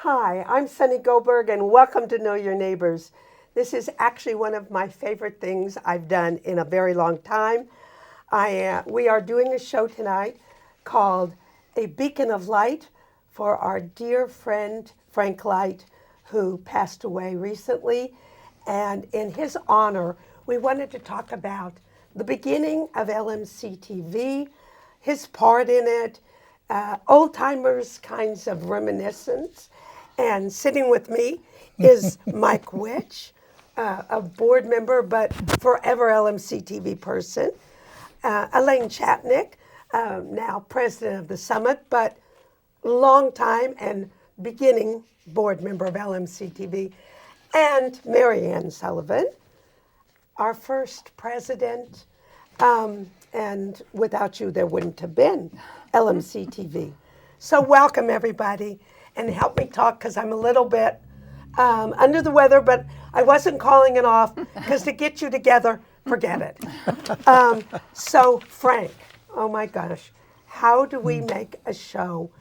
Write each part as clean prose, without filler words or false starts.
Hi, I'm Sunny Golberg, and welcome to Know Your Neighbors. This is actually one of my favorite things I've done in a very long time. We are doing a show tonight called A Beacon of Light for our dear friend Frank Leicht, who passed away recently. And in his honor, we wanted to talk about the beginning of LMC-TV, his part in it, old-timers kinds of reminiscence. And sitting with me is Mike WItsch, a board member, but forever LMC-TV person. Elaine Chapnick, now president of the Summit, but long time and beginning board member of LMC-TV. And Marianne Sullivan, our first president. And without you, there wouldn't have been LMC-TV. So welcome, everybody. And help me talk because I'm a little bit under the weather, but I wasn't calling it off because to get you together, forget it. So Frank, oh my gosh, how do we make a show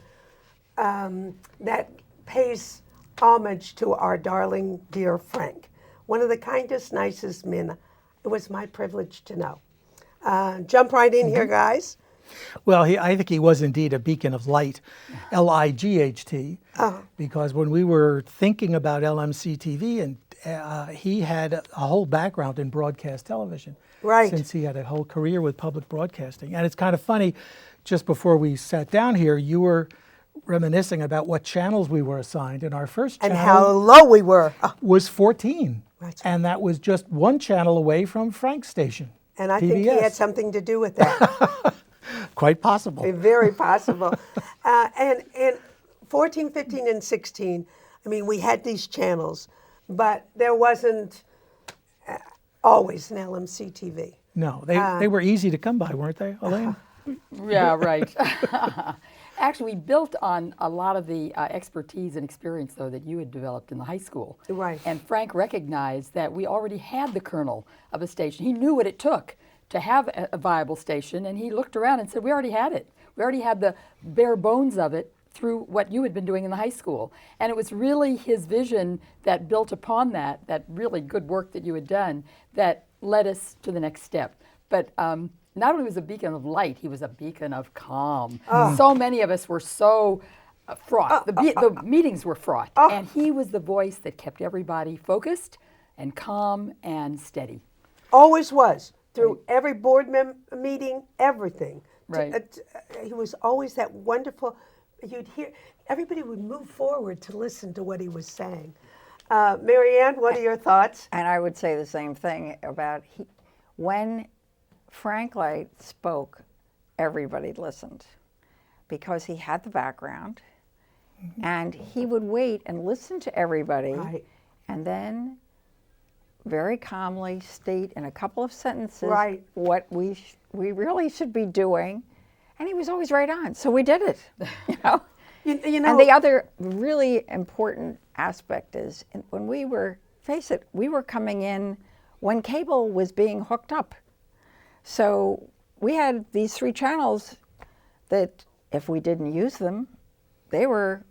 that pays homage to our darling, dear Frank? One of the kindest, nicest men. It was my privilege to know. Jump right in here, guys. Well, I think he was indeed a beacon of light, L-I-G-H-T, because when we were thinking about LMC-TV, and he had a whole background in broadcast television, right? Since he had a whole career with public broadcasting. And it's kind of funny, just before we sat down here, you were reminiscing about what channels we were assigned, and our first channel and how low we were was 14, right. And that was just one channel away from Frank's station. And I PBS. think he had something to do with that. Quite possible. Very possible. And 14, 15, and 16, I mean, we had these channels, but there wasn't always an LMC-TV. No, they were easy to come by, weren't they, Elaine? Yeah, right. Actually, we built on a lot of the expertise and experience, though, that you had developed in the high school. Right. And Frank recognized that we already had the kernel of a station. He knew what it took to have a viable station, and he looked around and said, we already had it. We already had the bare bones of it through what you had been doing in the high school. And it was really his vision that built upon that really good work that you had done, that led us to the next step. But not only was a beacon of light, he was a beacon of calm. So many of us were so fraught. The meetings were fraught. And he was the voice that kept everybody focused and calm and steady. Always was. Through every board meeting, everything. Right. He was always that wonderful, you'd hear, everybody would move forward to listen to what he was saying. Marianne, what are your thoughts? And I would say the same thing about when Frank Leicht spoke, everybody listened because he had the background, and he would wait and listen to everybody, right. And then very calmly state in a couple of sentences right. what we really should be doing, and he was always right on. So we did it, you know. You know. And the other really important aspect is when we were, face it, we were coming in when cable was being hooked up. So we had these 3 channels that if we didn't use them, they were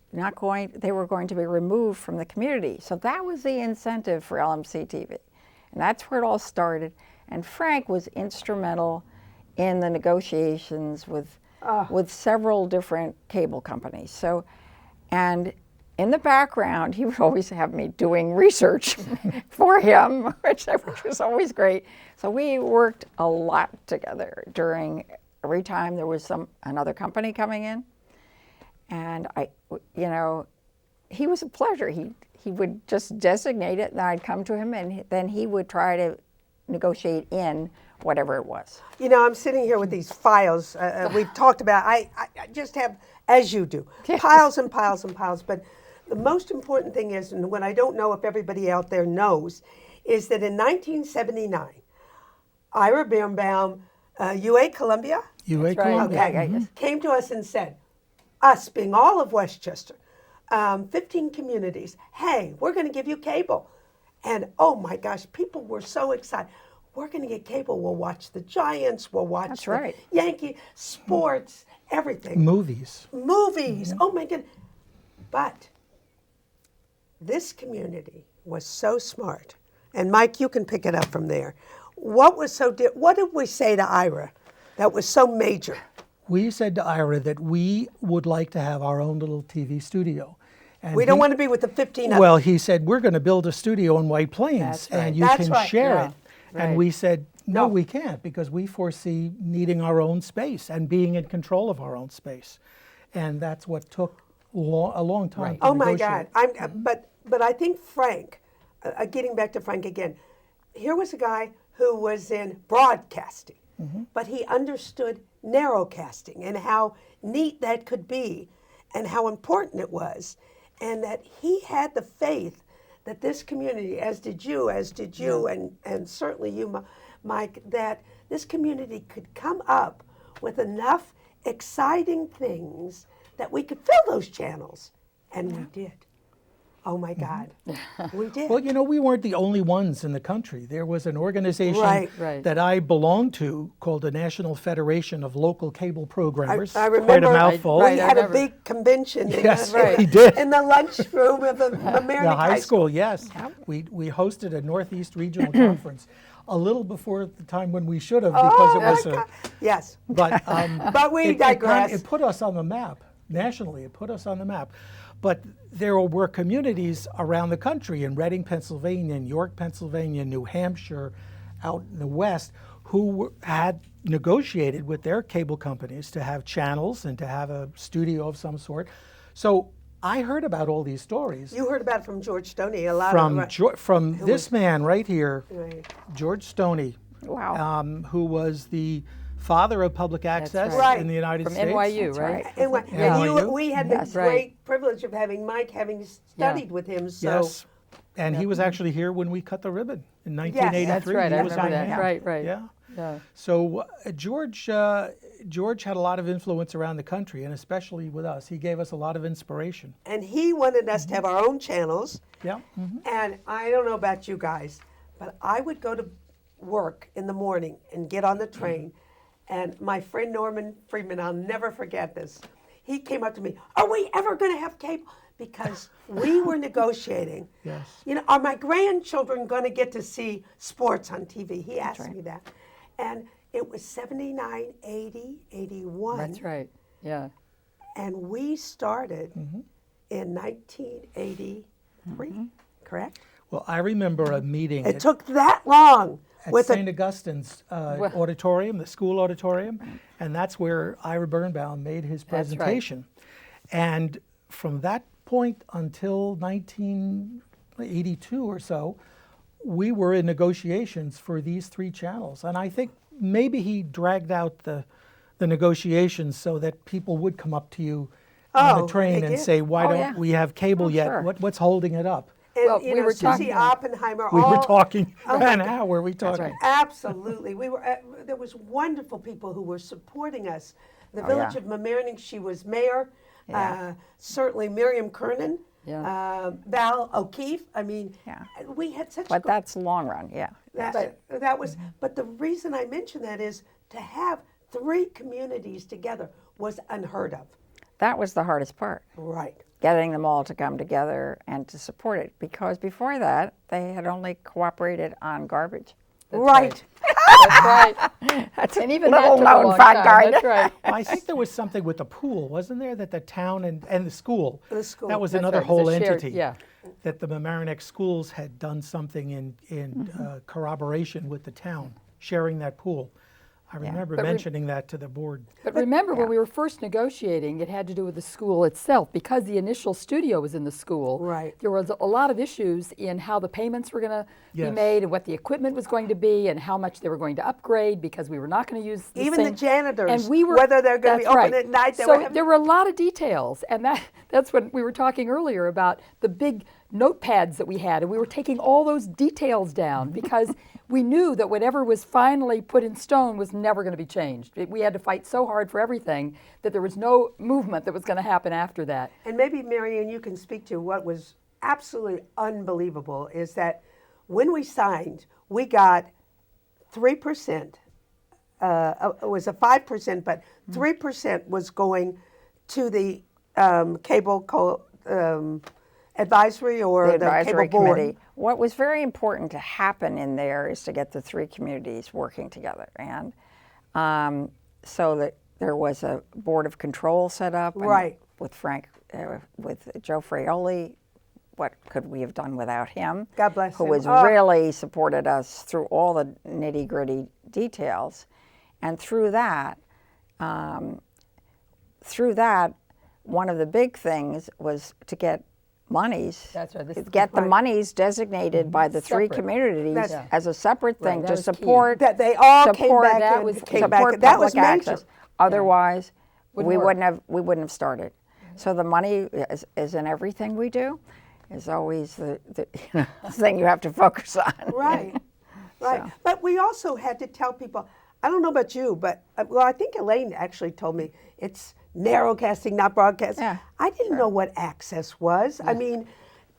going to be removed from the community. So that was the incentive for LMC-TV. And that's where it all started. And Frank was instrumental in the negotiations with several different cable companies. So, and in the background, he would always have me doing research for him, which was always great. So we worked a lot together during every time there was another company coming in. And he was a pleasure. He would just designate it, and I'd come to him, and then he would try to negotiate in whatever it was. You know, I'm sitting here with these files we've talked about. I just have, as you do, piles and piles and piles. But the most important thing is, and what I don't know if everybody out there knows, is that in 1979, Ira Birnbaum, UA Columbia, came to us and said, us being all of Westchester, 15 communities, hey, we're going to give you cable. And oh my gosh, people were so excited. We're going to get cable. We'll watch the Giants. We'll watch the Yankee sports, everything. Movies. Oh my goodness. But this community was so smart. And Mike, you can pick it up from there. What did we say to Ira that was so major? We said to Ira that we would like to have our own little TV studio. And We don't want to be with the 15 Well, he said, we're going to build a studio in White Plains That's right. and you That's can right. share Yeah. it. Right. And we said, no, No. we can't, because we foresee needing our own space and being in control of our own space. And that's what took a long time Right. to Oh my negotiate. God! But I think Frank, getting back to Frank again, here was a guy who was in broadcasting, but he understood narrowcasting and how neat that could be, and how important it was, and that he had the faith that this community, as did you, and certainly you, Mike, that this community could come up with enough exciting things that we could fill those channels. And we did. Oh my God. We did. Well, you know, we weren't the only ones in the country. There was an organization Right. that I belonged to called the National Federation of Local Cable Programmers. I remember Quite a mouthful. Right, we I had a remember. big convention Yes, Right. we did. in the lunchroom of the Mamaroneck The high school, yes. We hosted a Northeast Regional Conference a little before the time when we should have, because it was a... Yes. But, But we digress. It put us on the map, nationally, it put us on the map. But there were communities around the country, in Reading, Pennsylvania, in York, Pennsylvania, New Hampshire, out in the West, who had negotiated with their cable companies to have channels and to have a studio of some sort. So I heard about all these stories You heard about it from George Stoney, a lot of from this man right here, Right. George Stoney, Wow. who was the father of public access right. in the United From States. NYU, That's right? right. And, Yeah. we had Yes. the great privilege of having Mike having studied with him. So Yes. And he was actually here when we cut the ribbon in 1983. That's right. He I was remember on that. hand. Right, right. Yeah. Yeah. So George had a lot of influence around the country, and especially with us. He gave us a lot of inspiration. and he wanted us to have our own channels. Yeah. And I don't know about you guys, but I would go to work in the morning and get on the train. And my friend Norman Friedman, I'll never forget this. He came up to me, "Are we ever going to have cable?" Because we were negotiating. Yes. You know, are my grandchildren going to get to see sports on TV? He asked me that. And it was 79, 80, 81. That's right. Yeah. And we started in 1983, correct? Well, I remember a meeting It took that long at with St. Augustine's auditorium, the school auditorium, and that's where Ira Birnbaum made his That's right. presentation. And from that point until 1982 or so, we were in negotiations for these three channels. And I think maybe he dragged out the negotiations so that people would come up to you on Oh, the train they and did. say, why Oh, don't yeah. we have cable yet? sure. What's holding it up? And, Well, you we know, were Susie talking- Oppenheimer. We were all- talking, Oh my an God. hour we talking. right. Absolutely. We were. There was wonderful people who were supporting us. The village yeah. of Mamaroneck, she was mayor. Yeah. Certainly Miriam Kernan. Yeah. Val O'Keefe. I mean, Yeah. we had such. But that's long run, yeah. That was. But the reason I mention that is to have three communities together was unheard of. That was the hardest part, Right. getting them all to come together and to support it. Because before that, they had only cooperated on garbage. Right. That's right. That's And a even that little took a known long fact, time. Garden. That's right. Well, I think there was something with the pool, wasn't there? That the town and the school. The school. That was That's another right, it was whole a shared- entity. yeah. That the Mamaroneck schools had done something in corroboration with the town, sharing that pool. I remember But mentioning that to the board. But remember, when we were first negotiating, it had to do with the school itself. Because the initial studio was in the school, Right. there was a lot of issues in how the payments were going to be Yes. made and what the equipment was going to be and how much they were going to upgrade because we were not going to use the Even the same. janitors, and we were, whether they're gonna be that's open right. at night, they So were having- there were a lot of details. And that's when we were talking earlier about the big notepads that we had. And we were taking all those details down because we knew that whatever was finally put in stone was never going to be changed. We had to fight so hard for everything that there was no movement that was going to happen after that. And maybe, Marion, you can speak to what was absolutely unbelievable is that when we signed, we got 3%. It was a 5%, but 3% was going to the cable advisory or the the advisory cable board? committee. What was very important to happen in there is to get the three communities working together, and so that there was a board of control set up. And Right. with Frank, with Joe Fraioli. What could we have done without him? God bless who him. has Oh. really supported us through all the nitty-gritty details, and through that, one of the big things was to get monies. That's right. This is Get the right. monies designated by the three Separate. communities That's- as a separate thing Right, that to was key. support. That they all came support- back that and was came key. back. support That was public major. access. Otherwise, Wouldn't we work. wouldn't have started. So the money is in everything we do. Is always the thing you have to focus on. Right, right. So. But we also had to tell people, I don't know about you, but, well, I think Elaine actually told me it's narrowcasting, not broadcasting. Yeah, I didn't know what access was. I mean,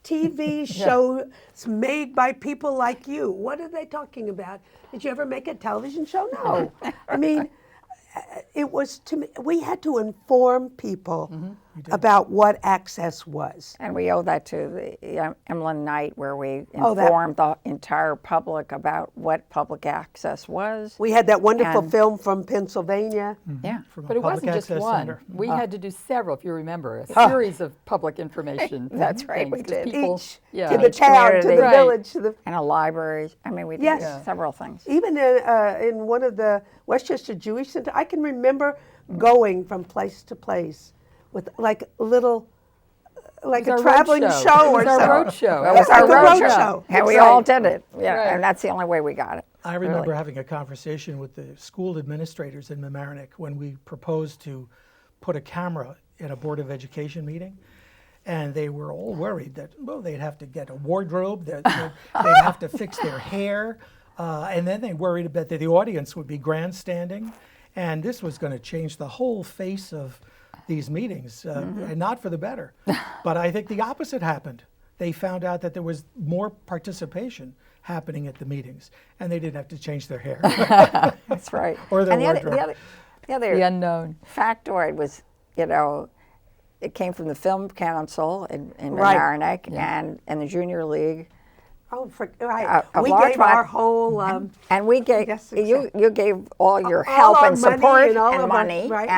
TV shows made by people like you. What are they talking about? Did you ever make a television show? No. I mean, it was, to me, we had to inform people about what access was. And we owe that to the Emlyn Night, where we Oh, that- informed the entire public about what public access was. We had that wonderful And- film from Pennsylvania. Yeah. From a But it public wasn't just access one. center. We had to do several, if you remember, a series of public information. That's right, things, we 'cause did. People, Each yeah. to the Each town, to the community. Right. village, to the And a library. I mean, we did Yes. several things. even in one of the Westchester Jewish Center, I can remember going from place to place with like a little, like It a was our traveling roadshow. show It or was our something. roadshow. That was Like our a roadshow. roadshow. And we That's all right. did it. Yeah, Right. and that's the only way we got it. I remember having a conversation with the school administrators in Mamaroneck when we proposed to put a camera in a Board of Education meeting. And they were all worried that, well, they'd have to get a wardrobe, that they'd have to fix their hair. And then they worried about that the audience would be grandstanding. And this was going to change the whole face of these meetings, and not for the better. But I think the opposite happened. They found out that there was more participation happening at the meetings, and they didn't have to change their hair. That's right. Or their and wardrobe. the other The unknown. factoid was, it came from the Film Council in Right. Mamaroneck and the Junior League. Oh, right. Of We large gave our mod- whole. And we gave Yes, you gave all your All help our and money support and all and of our- money, right,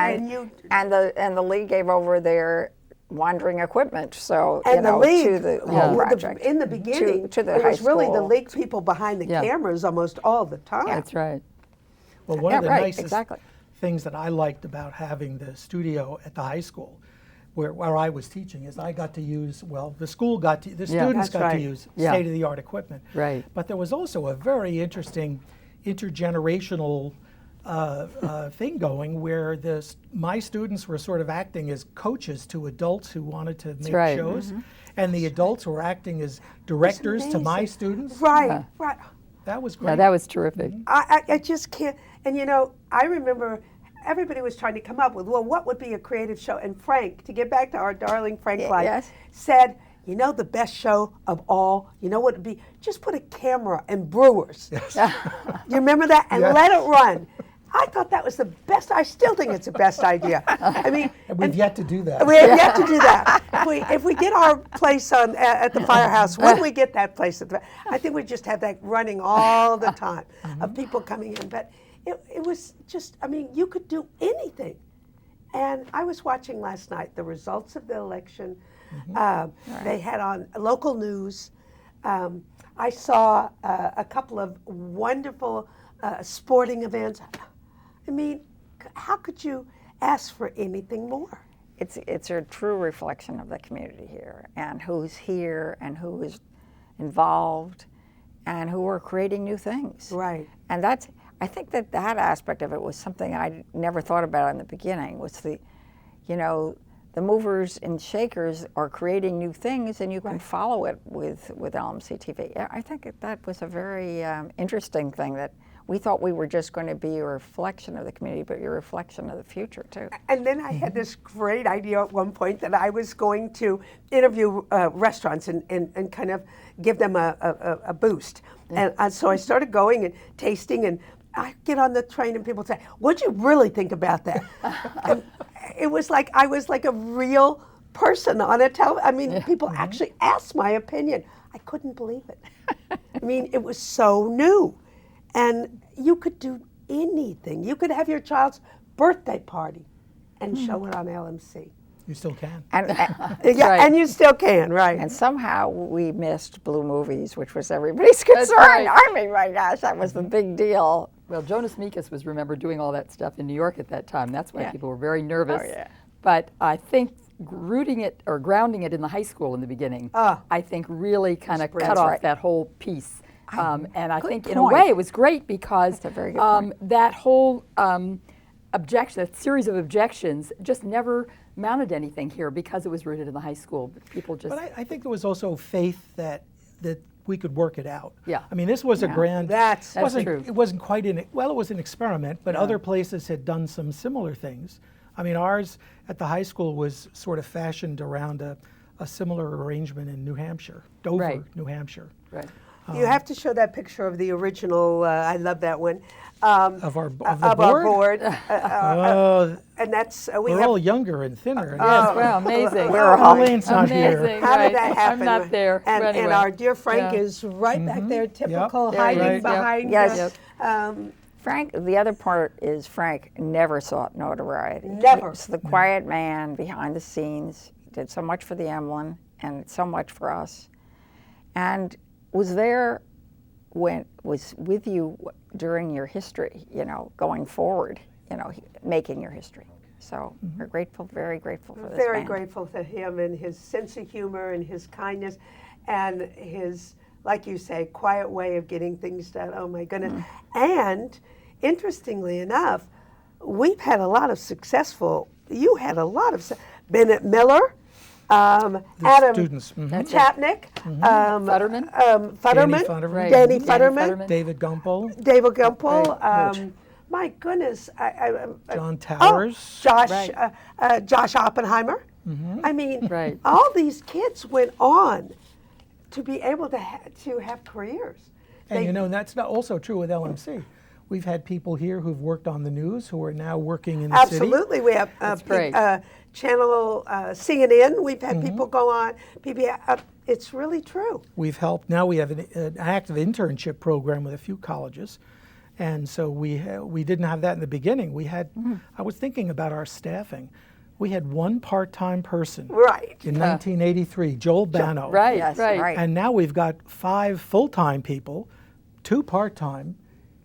and the league gave over their wandering equipment. So And the league, to the whole project in the beginning, to the it high was really the school. league people behind the Yeah. cameras almost all the time. That's right. Well, one Yeah, of the right, nicest exactly. things that I liked about having the studio at the high school, where I was teaching, is I got to use, well, the school got to, the students That's got right. to use Yeah. state-of-the-art equipment. Right. But there was also a very interesting intergenerational thing going where my students were sort of acting as coaches to adults who wanted to make right. shows, and the adults were acting as directors to my amazing. students. Right, right. That was great. Yeah, that was terrific. I just can't. And I remember everybody was trying to come up with, well, what would be a creative show? And Frank, to get back to our darling Frank Leicht, yes. said, the best show of all, what would be? Just put a camera in Brewers. You remember that? And Yes. let it run. I thought that was the best. I still think it's the best idea. I mean, And we've yet to do that. we have yet to do that. If we get our place at the firehouse, when we get that place I think we just have that running all the time of people coming in. But it was just, you could do anything. And I was watching last night the results of the election. They had on local news. I saw a couple of wonderful sporting events. How could you ask for anything more? It's a true reflection of the community here, and who's here, and who is involved, and who are creating new things. Right. And I think that aspect of it was something I never thought about in the beginning. Was the movers and shakers are creating new things, and you can follow it with LMC-TV. I think that was a very interesting thing, that we thought we were just going to be a reflection of the community, but a reflection of the future too. And then I had this great idea at one point that I was going to interview restaurants and kind of give them a boost. And so I started going and tasting, and I get on the train and people say, "What'd you really think about that?" And it was like I was like a real person on a I mean, people actually asked my opinion. I couldn't believe it. I mean, it was so new. And you could do anything. You could have your child's birthday party and show it on LMC. You still can. And, Yeah, right. and you still can, right. and somehow we missed Blue Movies, which was everybody's concern. right. I mean, my gosh, that was the big deal. Well, Jonas Mekas was, remember, doing all that stuff in New York at that time. That's why Yeah. people were very nervous. Oh, yeah. But I think rooting it or grounding it in the high school in the beginning, I think really kind of cut off right. that whole piece. And I Good think in a point. way it was great because That's a very good point. that whole objection, that series of objections just never mounted anything here because it was rooted in the high school. People just, But I think there was also faith that we could work it out. Yeah. I mean, this was a grand. That's wasn't, true. It wasn't quite it was an experiment, but other places had done some similar things. I mean, ours at the high school was sort of fashioned around a similar arrangement in New Hampshire, Dover, Right. New Hampshire. right. You have to show that picture of the original, I love that one. Of our Our board. Oh, And that's, we we're have, all younger and thinner. Yes, well, amazing. Elaine's not here. Amazing. how right. did that happen? I'm not there. And, but anyway. and our dear Frank Yeah. is right back there, typical, Yep. hiding Right. behind Yes. Frank, The other part is Frank never sought notoriety. Never. He's the quiet man behind the scenes. He did so much for the Emlyn and so much for us. And was there was with you during your history, going forward, making your history. So we're grateful, very grateful for this very man. grateful to him and his sense of humor and his kindness and his, like you say, quiet way of getting things done. Oh my goodness. And interestingly enough, we've had a lot of you had a lot of, Bennett Miller, Adam students. Chapnick, Futterman? Futterman. Danny Danny Futterman, David Gumpel, David Gumpel, Right. my goodness, John Towers. Josh, Right. Josh Oppenheimer. I mean, Right. all these kids went on to be able to have careers. And that's not also true with LMC. We've had people here who've worked on the news who are now working in the city. Absolutely, we have great. channel CNN. We've had people go on. It's really true. We've helped. Now we have an active internship program with a few colleges, and so we didn't have that in the beginning. We had. I was thinking about our staffing. We had one part-time person Right. in 1983, Joel Bano. Right, Yes, right. right. And now we've got 5 full-time people, 2 part-time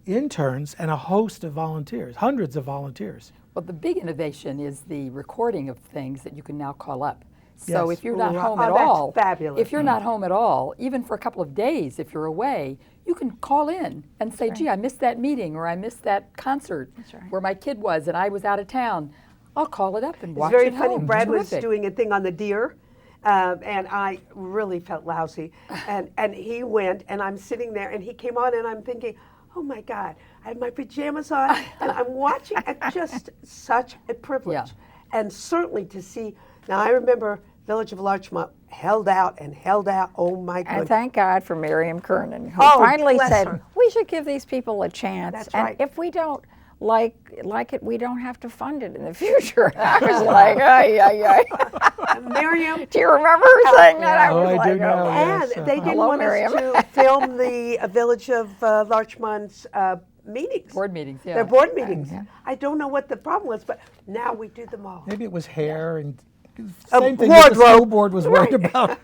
interns, and a host of volunteers, hundreds of volunteers. Well, the big innovation is the recording of things that you can now call up. So Yes. if you're not Right. home Oh, at that's all, fabulous. if you're not home at all, even for a couple of days, if you're away, you can call in and say, "Gee, I missed that meeting, or I missed that concert right. where my kid was, and I was out of town." I'll call it up and It's watch very it funny. home. Brad was Terrific. doing a thing on the deer, and I really felt lousy. And he went, and I'm sitting there, and he came on, and I'm thinking, oh my God, I have my pajamas on, and I'm watching. It's just such a privilege. Yeah. And certainly to see, now I remember Village of Larchmont held out and held out. Oh my And goodness. thank God for Miriam Kernan, who Oh, finally bless said, her. we should give these people a chance. That's and right. if we don't like it, we don't have to fund it in the future. I was like, ay, ay, ay. Miriam. Do you remember her saying that? I Oh, was I like, do now. oh, And Yes, they didn't Hello, want Miriam. us to film the Village of Larchmont's meetings. Board meetings, yeah. Their board meetings. I don't know what the problem was, but now we do them all. Maybe it was hair and A same thing that the wardrobe. school board was worried about.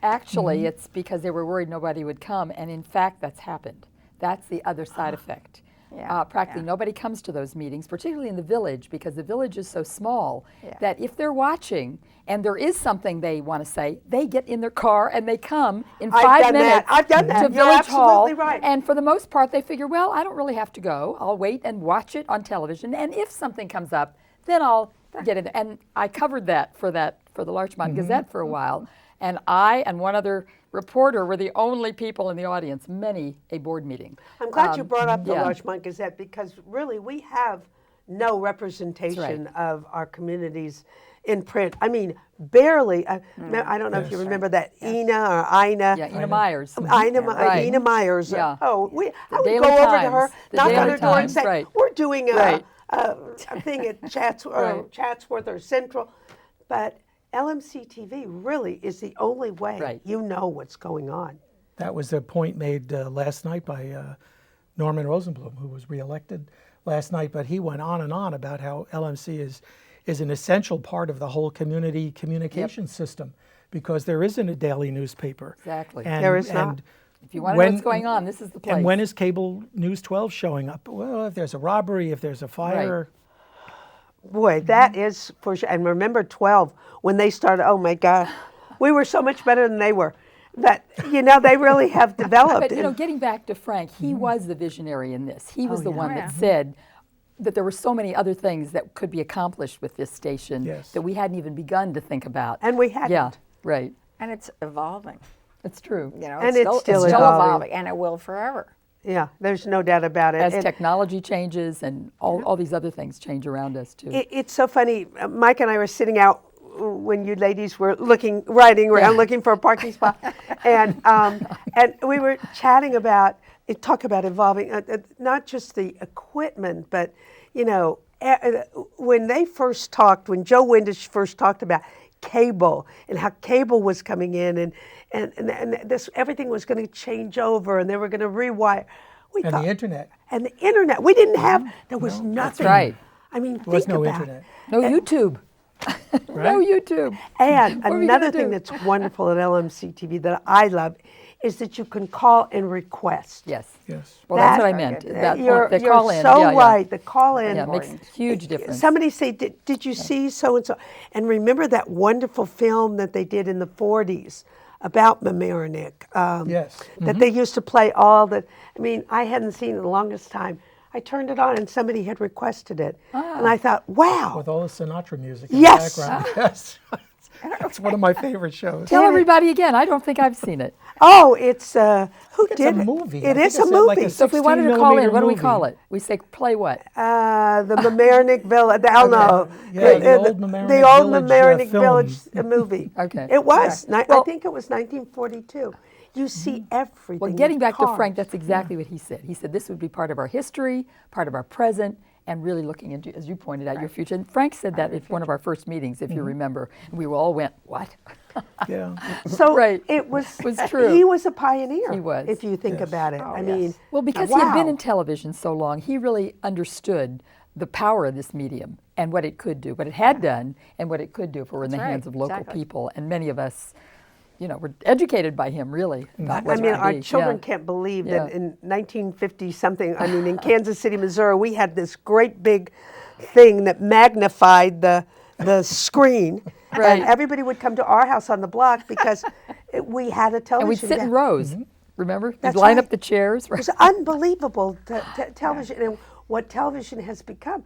Actually, it's because they were worried nobody would come, and in fact, that's happened. That's the other side effect. Yeah, Practically yeah. nobody comes to those meetings, particularly in the village, because the village is so small Yeah. that if they're watching and there is something they want to say, they get in their car and they come in I've 5 done that. minutes I've done that. to You're Village Hall. absolutely right. And for the most part, they figure, well, I don't really have to go. I'll wait and watch it on television. And if something comes up, then I'll get in there. And I covered that for the Larchmont Gazette for a while. And I and one other reporter were the only people in the audience, many a board meeting. I'm glad you brought up the yeah. Larchmont Gazette because really we have no representation of our communities in print. I mean, barely. I don't know if you remember that Ina or Ina. Yeah, Ina Myers. Ina Myers. Yeah. Oh, I would Daily go over to Times. her, The knock on Daily her door and Times, say, right. we're doing Right. a thing at Right. Chatsworth or Central. But LMC-TV really is the only way Right. you know what's going on. That was a point made last night by Norman Rosenblum, who was reelected last night, but he went on and on about how LMC is an essential part of the whole community communication system, because there isn't a daily newspaper. Exactly. There is not. If you want to know what's going on, this is the place. And when is cable News 12 showing up? Well, if there's a robbery, if there's a fire. Boy, that is for sure. And remember 12, when they started, oh my God, we were so much better than they were. That, they really have developed. But, getting back to Frank, he was the visionary in this. He was the one Oh, that yeah. said that there were so many other things that could be accomplished with this station Yes. that we hadn't even begun to think about. And we hadn't. Yeah, right. And it's evolving. It's true. And it's still it's evolving. and it will forever. Yeah, there's no doubt about it. As And technology changes and all these other things change around us too. it's so funny. Mike and I were sitting out when you ladies were riding around looking for a parking spot, and we were chatting about evolving, not just the equipment, but when Joe Windisch first talked about cable and how cable was coming in and this everything was going to change over and they were going to rewire. And the internet. And the internet. We didn't have. There was nothing. right. I mean, There was think no about internet. No YouTube. No YouTube. And What are we another gonna thing do? that's wonderful at LMC-TV that I love is that you can call and request. Yes. Yes. Well, that's what I That's meant. good. That You're, point, the you're call in. so yeah, yeah. right. The call in. Yeah, it makes a huge difference. Somebody say, did you see so and so? And remember that wonderful film that they did in the 40s about Mamaroneck? Yes. That they used to play all the. I mean, I hadn't seen it in the longest time. I turned it on and somebody had requested it, and I thought, wow. With all the Sinatra music in Yes. the background. Yes. It's one of my favorite shows. Tell everybody again. I don't think I've seen it. Oh, it's who It's did a it? movie. It I is think a it's movie. like a So if we wanted to call in, 16mm what do we movie. call it? We say play what? The Mamaroneck Village. I don't know. Yeah, the old Mamaroneck the old Village, Mamaroneck film. Village movie. Okay. It was. I Well- think it was 1942. You see everything. Well, getting with back to cars. Frank, that's exactly what he said. He said this would be part of our history, part of our present, and really looking into, as you pointed out, your future. And Frank said that at one of our first meetings, if you remember. And we all went, what? Yeah. So Right. it was. Was true. He was a pioneer. He was. If you think about it. I yes. mean. Well, because he had been wow. in television so long, he really understood the power of this medium and what it could do, what it had done, and what it could do if it were in the That's right, hands of local exactly. people. And many of us, were educated by him, really. About I what it mean, could our be. children Yeah. can't believe Yeah. that in 1950 something. I mean, in Kansas City, Missouri, we had this great big thing that magnified the screen, Right. and everybody would come to our house on the block because we had a television. And we'd sit in that- rows, remember? We'd That's line right. up the chairs. It Right? was unbelievable television and what television has become.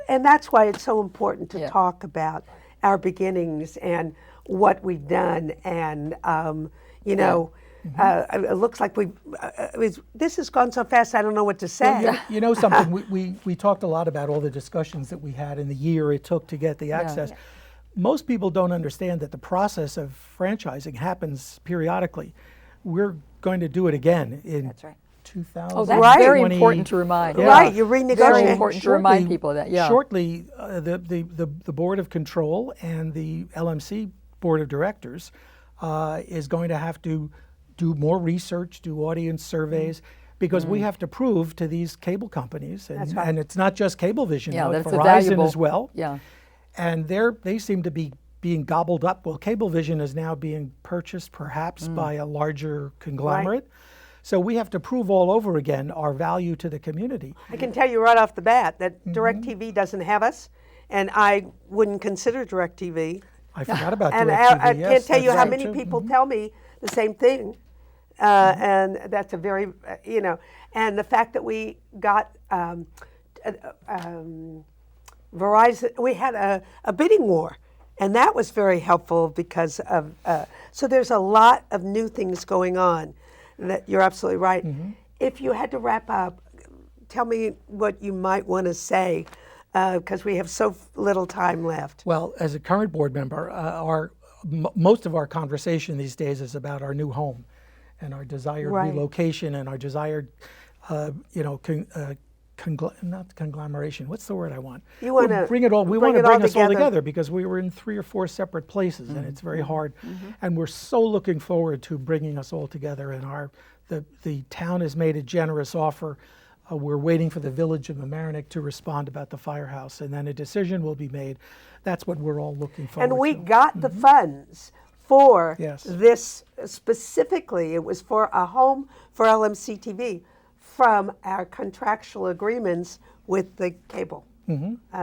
And that's why it's so important to Yeah. talk about our beginnings and what we've done. And, it looks like this has gone so fast, I don't know what to say. You know something, we talked a lot about all the discussions that we had in the year it took to get the access. Most people don't understand that the process of franchising happens periodically. We're going to do it again in That's right. 2020. Oh, that's Right. very important to remind. Yeah. Right, you renegotiate. Very important to remind people of that. Yeah. Shortly, the Board of Control and the LMC Board of Directors is going to have to do more research, do audience surveys, because we have to prove to these cable companies, and, right. and it's not just Cablevision, Yeah, now, it's that's a Verizon valuable. as well. Yeah. And they seem to be being gobbled up. Well, Cablevision is now being purchased perhaps by a larger conglomerate. So we have to prove all over again our value to the community. I can tell you right off the bat that DirecTV doesn't have us, and I wouldn't consider DirecTV. I forgot about And DirecTV. I yes, can't tell you that's how right, many too. people tell me the same thing. And that's a very, and the fact that we got Verizon, we had a bidding war, and that was very helpful because of, so there's a lot of new things going on. That you're absolutely right. If you had to wrap up, tell me what you might want to say, because we have so little time left. Well, as a current board member, most of our conversation these days is about our new home and our desired Right. relocation and our desired, not conglomeration. What's the word I want? You want to bring it all. We bring want to it all bring us all together. together because we were in 3 or 4 separate places, and it's very hard. And we're so looking forward to bringing us all together. And the town has made a generous offer. We're waiting for the village of Mamaroneck to respond about the firehouse, and then a decision will be made. That's what we're all looking forward to. And we got the funds for Yes. this specifically. It was for a home for LMC-TV from our contractual agreements with the cable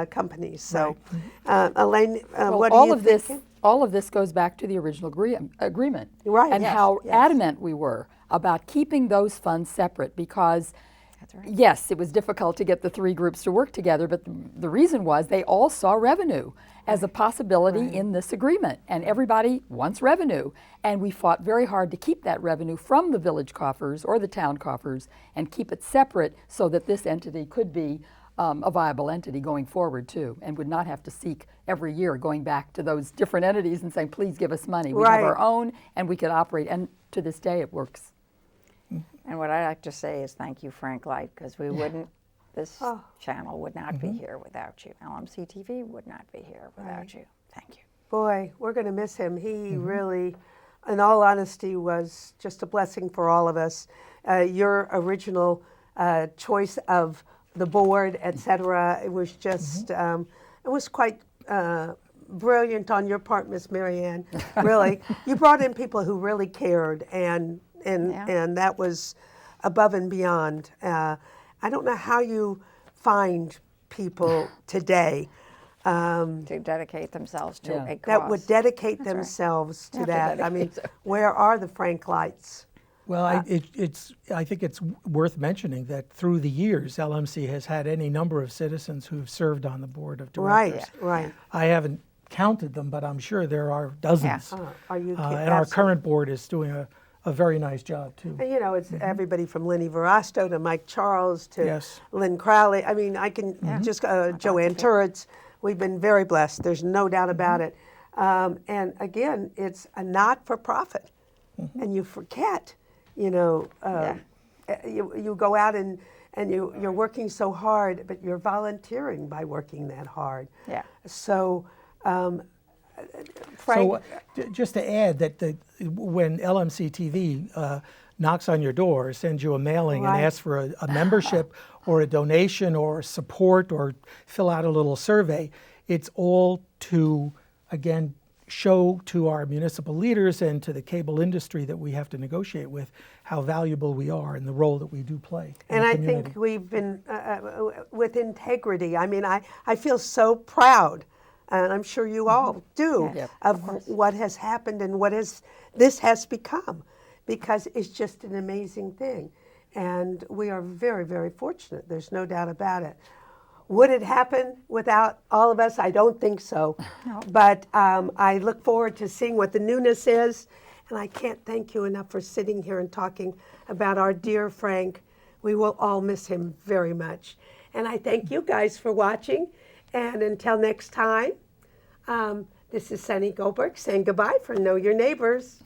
companies. So, Elaine, what do all you of this, think? all of this goes back to the original agreement, Right. And Yes, how yes. adamant we were about keeping those funds separate because. That's right. Yes, it was difficult to get the 3 groups to work together, but the reason was they all saw revenue as a possibility in this agreement, and everybody wants revenue. And we fought very hard to keep that revenue from the village coffers or the town coffers and keep it separate so that this entity could be a viable entity going forward too, and would not have to seek every year going back to those different entities and saying, please give us money. We have Right. our own and we could operate, and to this day it works. And what I like to say is thank you, Frank Leicht, because we wouldn't, this channel would not be here without you. LMC-TV would not be here without you. Thank you. Boy, we're going to miss him. He really, in all honesty, was just a blessing for all of us. Your original choice of the board, et cetera, it was just, it was quite brilliant on your part, Miss Marianne, really. You brought in people who really cared, and that was above and beyond. I don't know how you find people today To dedicate themselves to Yeah. a cause. that would dedicate That's right. themselves to Have to that. I mean, dedicate where are the Frank Lights? Well, I think it's worth mentioning that through the years, LMC has had any number of citizens who've served on the board of directors. Right. I haven't counted them, but I'm sure there are dozens. Oh, are you kidding? And our current board is doing a very nice job, too. And, you know, it's everybody from Lenny Verasto to Mike Charles to Yes. Lynn Crowley. I mean, I can just, Joanne Turretts. We've been very blessed. There's no doubt about it. And again, it's a not-for-profit. And you forget, you know, you go out and you're working so hard, but you're volunteering by working that hard. Yeah. So, Frank, So just to add that when LMC-TV knocks on your door, sends you a mailing Right. and asks for a membership or a donation or support or fill out a little survey, it's all to, again, show to our municipal leaders and to the cable industry that we have to negotiate with how valuable we are and the role that we do play in and the I community. think we've been with integrity. I mean, I feel so proud, and I'm sure you all do, Yep, of what has happened and this has become, because it's just an amazing thing. And we are very, very fortunate. There's no doubt about it. Would it happen without all of us? I don't think so. No. But I look forward to seeing what the newness is. And I can't thank you enough for sitting here and talking about our dear Frank. We will all miss him very much. And I thank you guys for watching. And until next time, this is Sunny Golberg saying goodbye for Know Your Neighbors.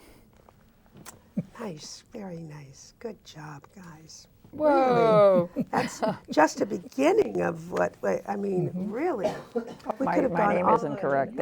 Nice, very nice. Good job, guys. Whoa. That's just a beginning of what, I mean, really. We My could have gone name on isn't correct.